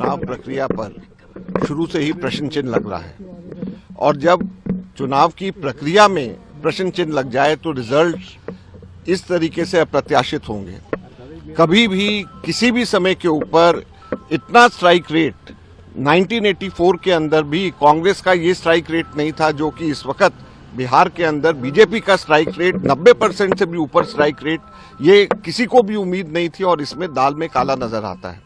चुनाव प्रक्रिया पर शुरू से ही प्रश्न चिन्ह लग रहा है और जब चुनाव की प्रक्रिया में प्रश्न चिन्ह लग जाए तो रिजल्ट इस तरीके से अप्रत्याशित होंगे। कभी भी किसी भी समय के ऊपर इतना स्ट्राइक रेट 1984 के अंदर भी कांग्रेस का ये स्ट्राइक रेट नहीं था जो कि इस वक्त बिहार के अंदर बीजेपी का स्ट्राइक रेट 90% से भी ऊपर स्ट्राइक रेट, ये किसी को भी उम्मीद नहीं थी और इसमें दाल में काला नजर आता है।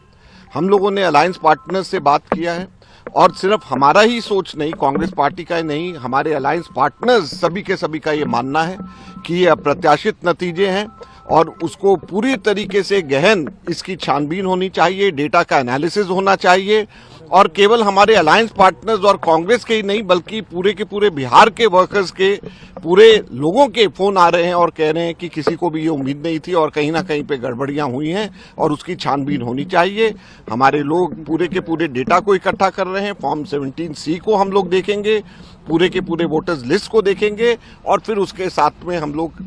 हम लोगों ने अलायंस पार्टनर्स से बात किया है और सिर्फ हमारा ही सोच नहीं, कांग्रेस पार्टी का ही नहीं, हमारे अलायंस पार्टनर्स सभी के सभी का ये मानना है कि ये अप्रत्याशित नतीजे हैं और उसको पूरी तरीके से गहन इसकी छानबीन होनी चाहिए, डेटा का एनालिसिस होना चाहिए और केवल हमारे अलायंस पार्टनर्स और कांग्रेस के ही नहीं बल्कि पूरे के पूरे बिहार के वर्कर्स के, पूरे लोगों के फोन आ रहे हैं और कह रहे हैं कि किसी को भी ये उम्मीद नहीं थी और कहीं ना कहीं पे गड़बड़ियां हुई हैं और उसकी छानबीन होनी चाहिए। हमारे लोग पूरे के पूरे डेटा को इकट्ठा कर रहे हैं, फॉर्म 17C को हम लोग देखेंगे, पूरे के पूरे वोटर्स लिस्ट को देखेंगे और फिर उसके साथ में हम लोग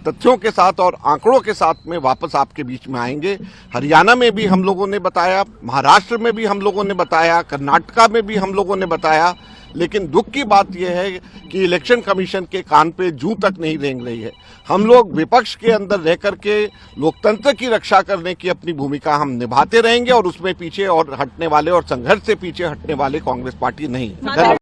तथ्यों के साथ और आंकड़ों के साथ में वापस आपके बीच में आएंगे। हरियाणा में भी हम लोगों ने बताया, महाराष्ट्र में भी हम लोगों ने बताया, कर्नाटका में भी हम लोगों ने बताया, लेकिन दुख की बात यह है कि इलेक्शन कमीशन के कान पे जूं तक नहीं रेंग रही है। हम लोग विपक्ष के अंदर रह करके लोकतंत्र की रक्षा करने की अपनी भूमिका हम निभाते रहेंगे और उसमें पीछे और हटने वाले और संघर्ष से पीछे हटने वाले कांग्रेस पार्टी नहीं है।